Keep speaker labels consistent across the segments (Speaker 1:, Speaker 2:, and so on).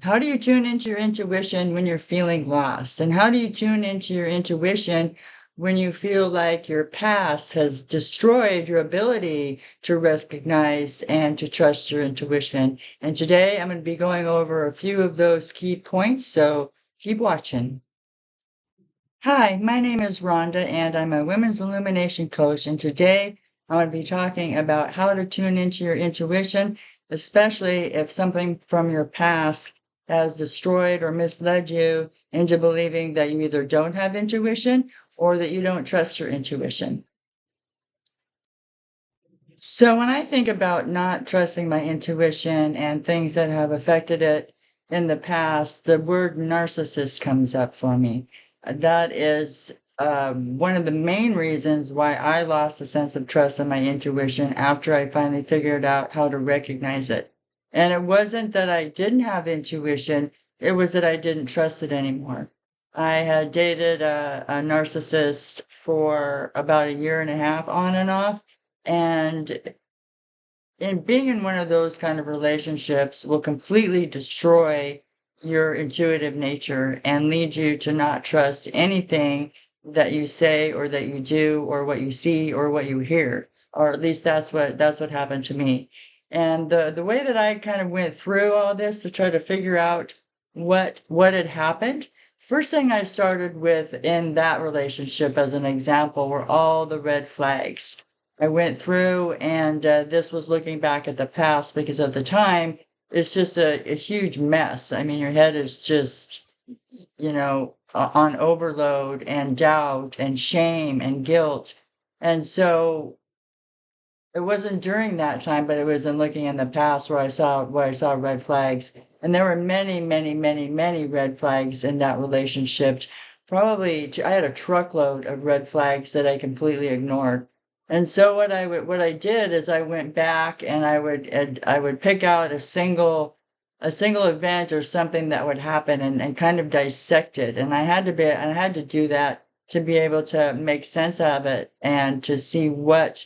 Speaker 1: How do you tune into your intuition when you're feeling lost? And how do you tune into your intuition when you feel like your past has destroyed your ability to recognize and to trust your intuition? And today I'm going to be going over a few of those key points. So keep watching. Hi, my name is Rhonda, and I'm a women's illumination coach. And today I'm going to be talking about how to tune into your intuition, especially if something from your past has destroyed or misled you into believing that you either don't have intuition or that you don't trust your intuition. So when I think about not trusting my intuition and things that have affected it in the past, the word narcissist comes up for me. That is one of the main reasons why I lost a sense of trust in my intuition after I finally figured out how to recognize it. And it wasn't that I didn't have intuition, it was that I didn't trust it anymore. I had dated a narcissist for about a year and a half on and off, and being in one of those kind of relationships will completely destroy your intuitive nature and lead you to not trust anything that you say or that you do or what you see or what you hear. Or at least that's what happened to me. And the way that I kind of went through all this to try to figure out what had happened, first thing I started with in that relationship as an example were all the red flags. I went through, and this was looking back at the past because at the time, it's just a huge mess. I mean, your head is just, on overload and doubt and shame and guilt. And so it wasn't during that time, but it was in looking in the past where I saw red flags. And there were many, many, many, many red flags in that relationship. Probably I had a truckload of red flags that I completely ignored. And so what I did is I went back and I would pick out a single event or something that would happen and kind of dissect it. And I had to do that to be able to make sense of it and to see what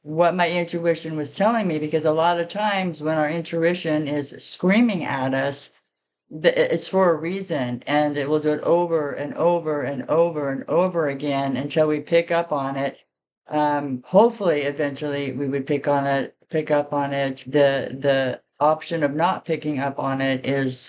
Speaker 1: my intuition was telling me, because a lot of times when our intuition is screaming at us, it's for a reason, and it will do it over and over and over and over again until we pick up on it. Hopefully eventually we would pick up on it. The option of not picking up on it is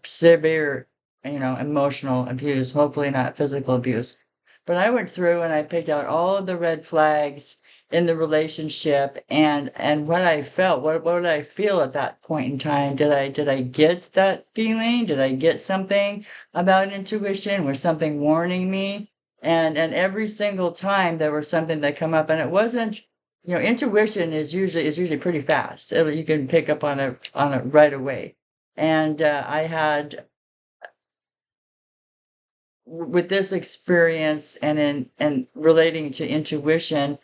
Speaker 1: severe, emotional abuse, hopefully not physical abuse. But I went through and I picked out all of the red flags in the relationship, and what I felt, what did I feel at that point in time? Did I get that feeling? Did I get something about intuition? Was something warning me? And every single time there was something that come up, and it wasn't, intuition is usually pretty fast. You can pick up on it right away. And I had, with this experience and relating to intuition,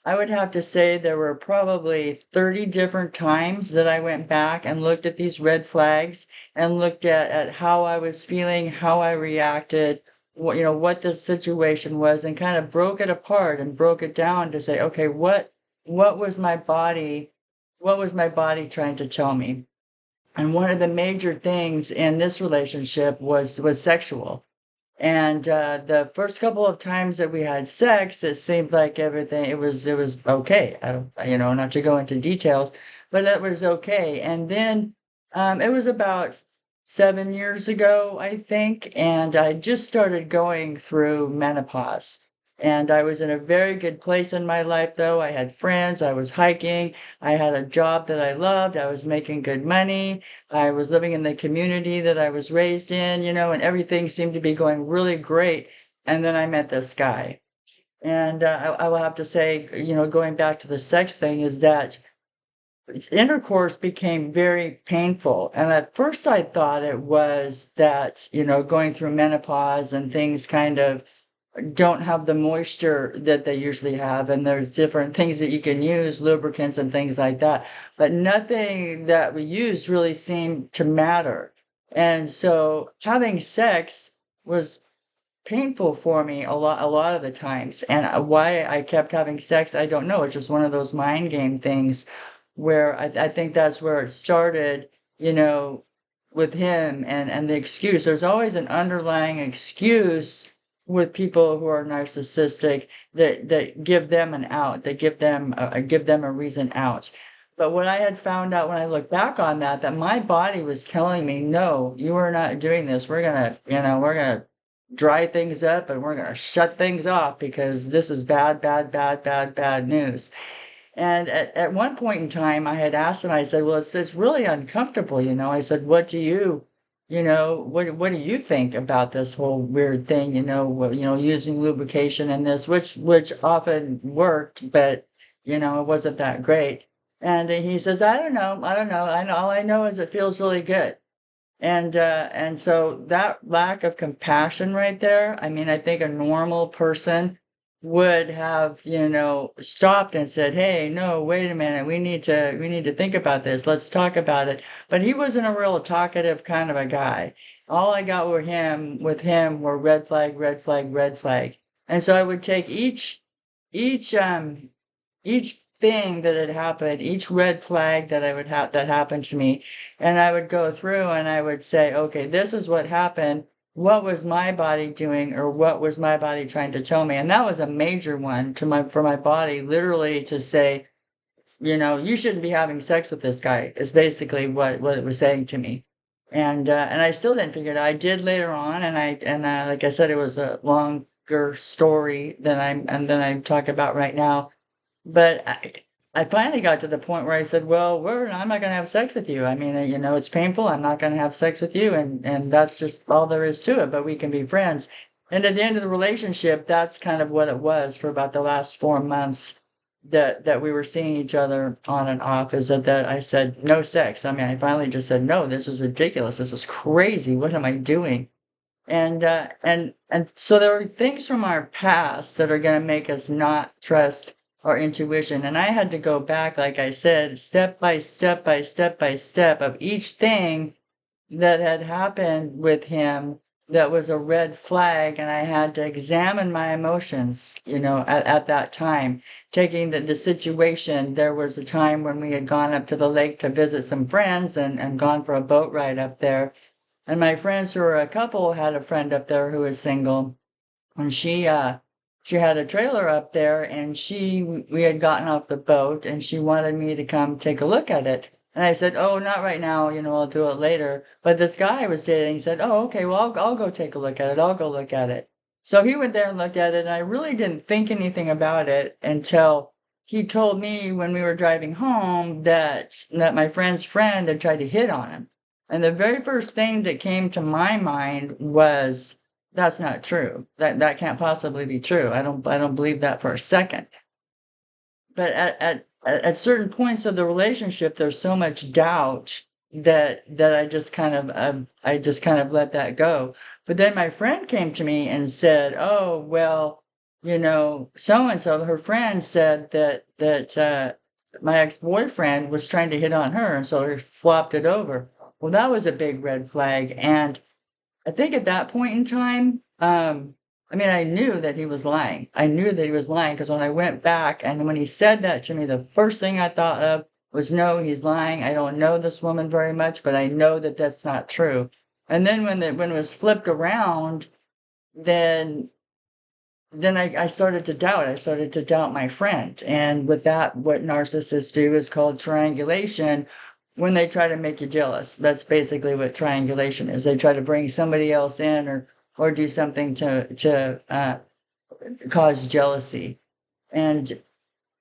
Speaker 1: I would have to say there were probably 30 different times that I went back and looked at these red flags and looked at how I was feeling, how I reacted, what the situation was, and kind of broke it apart and broke it down to say, okay, what was my body, what was my body trying to tell me? And one of the major things in this relationship was sexual. And the first couple of times that we had sex, it seemed like everything it was okay. I don't, not to go into details, but it was okay. And then it was about 7 years ago, I think, and I just started going through menopause. And I was in a very good place in my life, though. I had friends, I was hiking, I had a job that I loved, I was making good money, I was living in the community that I was raised in, and everything seemed to be going really great. And then I met this guy. And I will have to say, going back to the sex thing, is that intercourse became very painful. And at first I thought it was that, going through menopause and things kind of don't have the moisture that they usually have, and there's different things that you can use, lubricants and things like that, but nothing that we used really seemed to matter. And so having sex was painful for me a lot of the times, and why I kept having sex, I don't know. It's just one of those mind game things where I think that's where it started. you know, with him and the excuse. There's always an underlying excuse with people who are narcissistic that give them an out, that give them a reason out. But what I had found out when I look back on that, that my body was telling me, no, you are not doing this. We're gonna dry things up and we're gonna shut things off because this is bad, bad, bad, bad, bad news. And at one point in time, I had asked him, I said, well, it's really uncomfortable, you know. I said, what do what do you think about this whole weird thing, using lubrication and this, which often worked, but, it wasn't that great. And he says, I don't know. All I know is it feels really good. And so that lack of compassion right there, I mean, I think a normal person would have, stopped and said, "Hey, no, wait a minute. We need to think about this. Let's talk about it." But he wasn't a real talkative kind of a guy. All I got with him were red flag, red flag, red flag. And so I would take each thing that had happened, each red flag that I would have that happened to me, and I would go through and I would say, okay, this is what happened. What was my body doing, or what was my body trying to tell me? And that was a major one for my body, literally to say, you shouldn't be having sex with this guy, is basically what it was saying to me. And I still didn't figure it out. I did later on, and like I said, it was a longer story than I talk about right now, but I finally got to the point where I said, "Well, I'm not going to have sex with you. I mean, it's painful. I'm not going to have sex with you, and that's just all there is to it. But we can be friends." And at the end of the relationship, that's kind of what it was for about the last 4 months that we were seeing each other on and off. Is that I said no sex. I mean, I finally just said no. This is ridiculous. This is crazy. What am I doing? And so there are things from our past that are going to make us not trust our intuition. And I had to go back, like I said, step by step by step by step of each thing that had happened with him that was a red flag. And I had to examine my emotions, at that time. Taking the situation, there was a time when we had gone up to the lake to visit some friends and gone for a boat ride up there, and my friends who were a couple had a friend up there who was single, and she had a trailer up there, and we had gotten off the boat, and she wanted me to come take a look at it. And I said, "Oh, not right now, I'll do it later." But this guy I was dating said, "Oh, okay, well, I'll go take a look at it. I'll go look at it." So he went there and looked at it, and I really didn't think anything about it until he told me when we were driving home that my friend's friend had tried to hit on him. And the very first thing that came to my mind was, that's not true. That can't possibly be true. I don't believe that for a second. But at certain points of the relationship, there's so much doubt that I just kind of let that go. But then my friend came to me and said, "Oh, well, so and so, her friend said that my ex-boyfriend was trying to hit on her, and so he flopped it over." Well, that was a big red flag, and I think at that point in time, I mean, I knew that he was lying. I knew that he was lying because when I went back and when he said that to me, the first thing I thought of was, no, he's lying. I don't know this woman very much, but I know that that's not true. And then when it was flipped around, then I started to doubt. I started to doubt my friend. And with that, what narcissists do is called triangulation, when they try to make you jealous. That's basically what triangulation is. They try to bring somebody else in, or do something to cause jealousy. And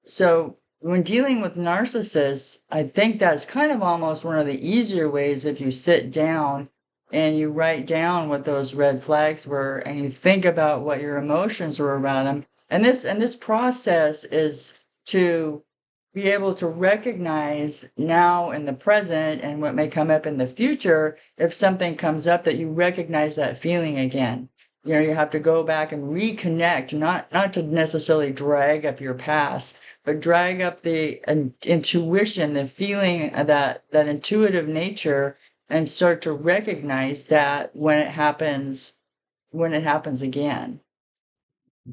Speaker 1: so when dealing with narcissists, I think that's kind of almost one of the easier ways, if you sit down and you write down what those red flags were and you think about what your emotions were around them. And this process is to be able to recognize now in the present and what may come up in the future. If something comes up, that you recognize that feeling again. You have to go back and reconnect, not to necessarily drag up your past, but drag up the intuition, the feeling, that intuitive nature, and start to recognize that when it happens again.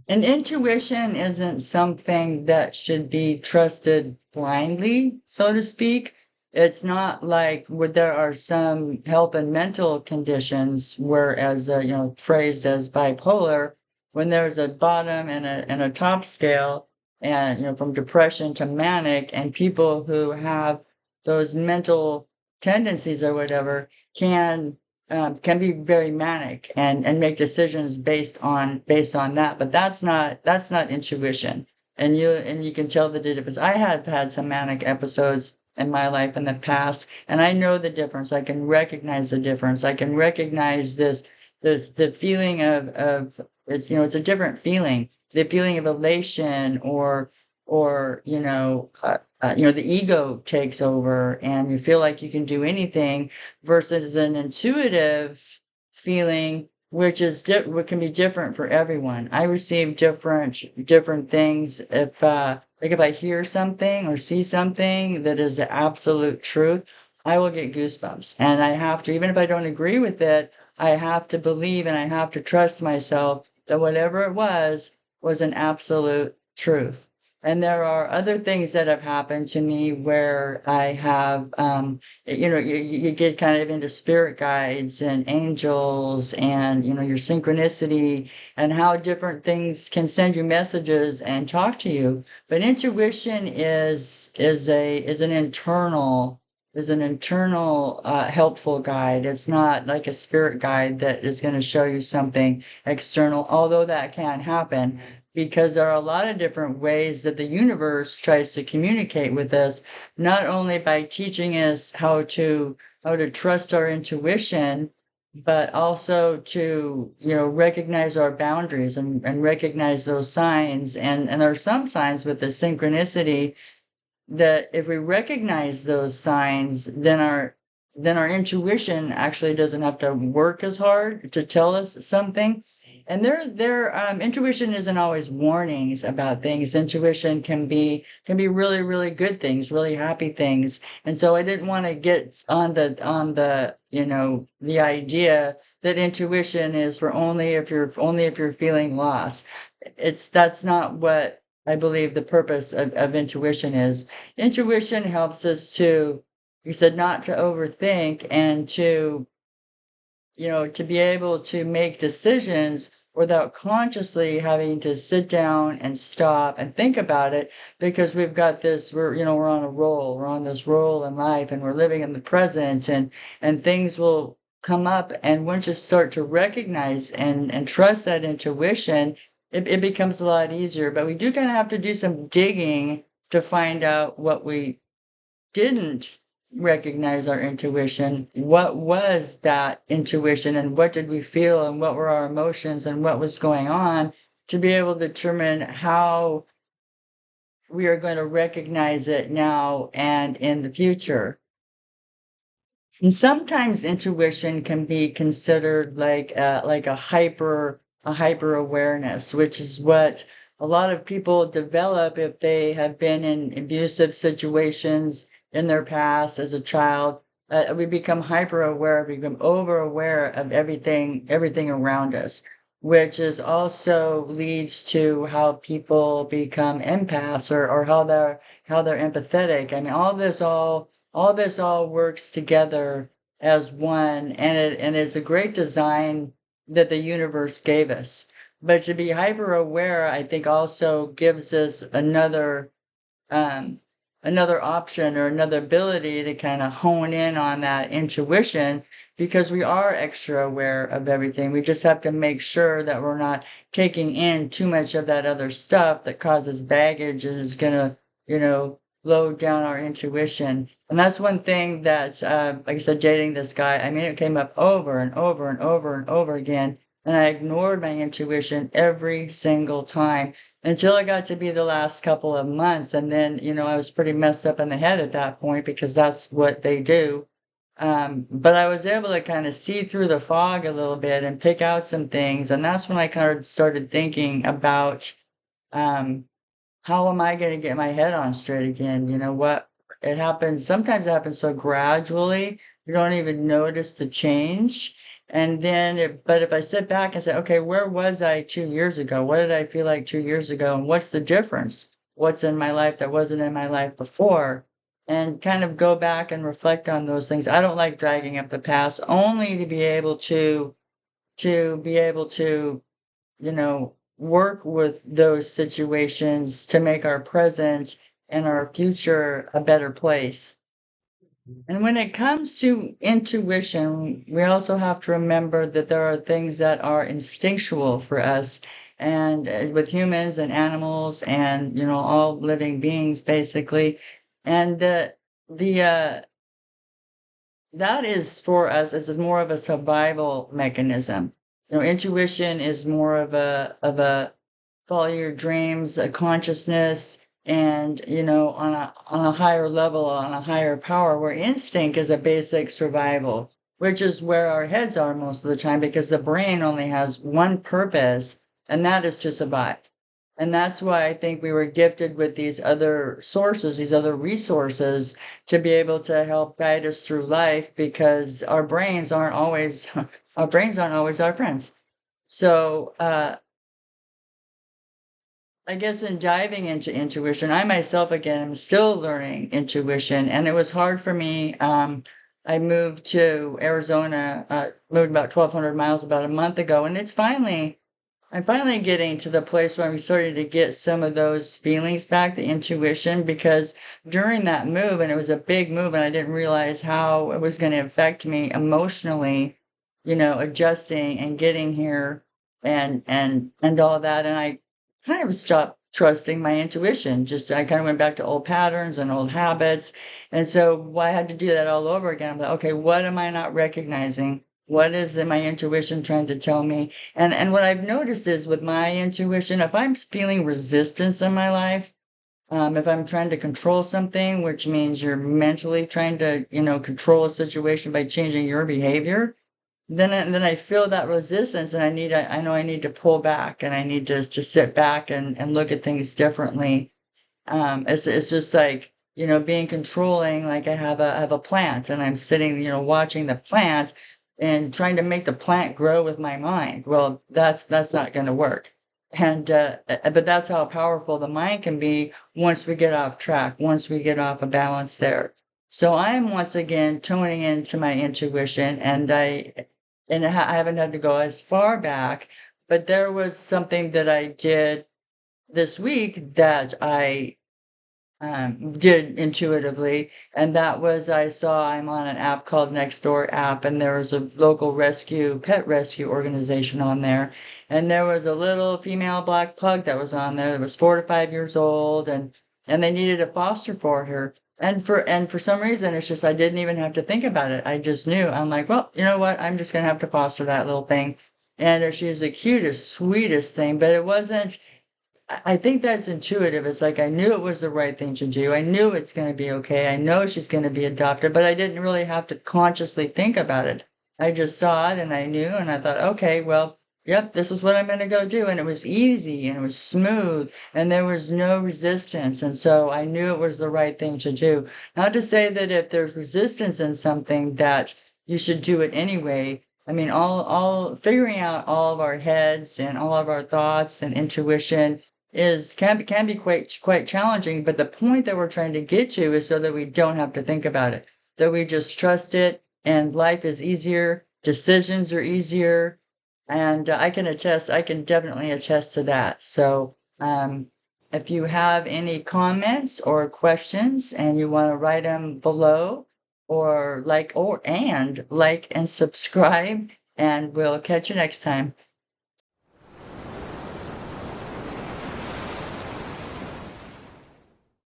Speaker 1: And intuition isn't something that should be trusted blindly, so to speak. It's not like where there are some health and mental conditions, whereas, phrased as bipolar, when there's a bottom and a top scale, and, from depression to manic, and people who have those mental tendencies or whatever can be very manic and make decisions based on that. But that's not intuition. And you can tell the difference. I have had some manic episodes in my life in the past, and I know the difference. I can recognize the difference. I can recognize this the feeling of it's a different feeling. The feeling of elation, or the ego takes over and you feel like you can do anything, versus an intuitive feeling, which can be different for everyone. I receive different things if I hear something or see something that is the absolute truth. I will get goosebumps, and I have to, even if I don't agree with it, I have to believe and I have to trust myself that whatever it was an absolute truth. And there are other things that have happened to me where I have, you get kind of into spirit guides and angels and, your synchronicity, and how different things can send you messages and talk to you. But intuition is an internal helpful guide. It's not like a spirit guide that is going to show you something external, although that can happen, because there are a lot of different ways that the universe tries to communicate with us, not only by teaching us how to trust our intuition, but also to, recognize our boundaries and recognize those signs. And there are some signs with the synchronicity that if we recognize those signs, then our intuition actually doesn't have to work as hard to tell us something. And their intuition isn't always warnings about things. Intuition can be really, really good things, really happy things. And so I didn't want to get on the idea that intuition is for only if you're feeling lost. That's not what I believe the purpose of intuition is. Intuition helps us to, you said, not to overthink, and to be able to make decisions without consciously having to sit down and stop and think about it, because we're on a roll. We're on this roll in life, and we're living in the present, and things will come up. And once you start to recognize and trust that intuition, it becomes a lot easier. But we do kind of have to do some digging to find out what we didn't recognize our intuition. What was that intuition, and what did we feel, and what were our emotions, and what was going on, to be able to determine how we are going to recognize it now and in the future. And sometimes intuition can be considered like a hyper awareness, which is what a lot of people develop if they have been in abusive situations in their past as a child. We become hyper aware, we become over aware of everything around us, which is also leads to how people become empaths, or how they're empathetic. I mean, all this all works together as one, and it's a great design that the universe gave us. But to be hyper aware, I think, also gives us um, another option, or another ability to kind of hone in on that intuition, because we are extra aware of everything. We just have to make sure that we're not taking in too much of that other stuff that causes baggage and is going to, load down our intuition. And that's one thing that, like I said, dating this guy, I mean, it came up over and over and over and over again. And I ignored my intuition every single time until it got to be the last couple of months. And then, I was pretty messed up in the head at that point, because that's what they do. But I was able to kind of see through the fog a little bit and pick out some things. And that's when I kind of started thinking about, um, how am I going to get my head on straight again? Sometimes it happens so gradually, you don't even notice the change. And then, but if I sit back and say, okay, where was I 2 years ago? What did I feel like 2 years ago? And what's the difference? What's in my life that wasn't in my life before? and kind of go back and reflect on those things. I don't like dragging up the past only to be able to work with those situations to make our present and our future a better place. And when it comes to intuition, we also have to remember that there are things that are instinctual for us. And with humans and animals and, all living beings, basically. And that is for us, this is more of a survival mechanism. Intuition is more of a follow your dreams, a consciousness, and on a higher level, on a higher power, where instinct is a basic survival, which is where our heads are most of the time because the brain only has one purpose, and that is to survive. And that's why I think we were gifted with these other sources, these other resources to be able to help guide us through life because our brains aren't always our brains aren't always our friends. So I guess in diving into intuition, I myself again am still learning intuition, and it was hard for me. I moved to Arizona, moved about 1,200 miles about a month ago, and I'm finally getting to the place where I'm starting to get some of those feelings back, the intuition, because during that move, and it was a big move, and I didn't realize how it was going to affect me emotionally, adjusting and getting here and all that. And I kind of stopped trusting my intuition. Just I kind of went back to old patterns and old habits. And so I had to do that all over again. I'm like, okay, what am I not recognizing? What is my intuition trying to tell me? And what I've noticed is with my intuition, if I'm feeling resistance in my life, if I'm trying to control something, which means you're mentally trying to, control a situation by changing your behavior, then I feel that resistance, and I know I need to pull back, and I need to just sit back and look at things differently. It's just like, being controlling, like I have a plant and I'm sitting, watching the plant and trying to make the plant grow with my mind. Well, that's not going to work. And but that's how powerful the mind can be once we get off track, once we get off a balance there. So I am once again tuning into my intuition, and I haven't had to go as far back, but there was something that I did this week that I did intuitively, and that was I saw I'm on an app called Nextdoor app, and there was a local pet rescue organization on there, and there was a little female black pug that was on there that was 4 to 5 years old, and they needed a foster for her. And for some reason, it's just I didn't even have to think about it. I just knew. I'm like, well, you know what? I'm just gonna have to foster that little thing. And she is the cutest, sweetest thing, but it wasn't. I think that's intuitive. It's like I knew it was the right thing to do. I knew it's going to be okay. I know she's going to be adopted, but I didn't really have to consciously think about it. I just saw it and I knew, and I thought, okay, well, yep, this is what I'm going to go do. And it was easy and it was smooth and there was no resistance. And so I knew it was the right thing to do. Not to say that if there's resistance in something that you should do it anyway. I mean, all figuring out all of our heads and all of our thoughts and intuition can be quite challenging, but the point that we're trying to get to is so that we don't have to think about it, that we just trust it, and life is easier, decisions are easier, and I can definitely attest to that. So, if you have any comments or questions and you want to write them below, or like and subscribe, and we'll catch you next time.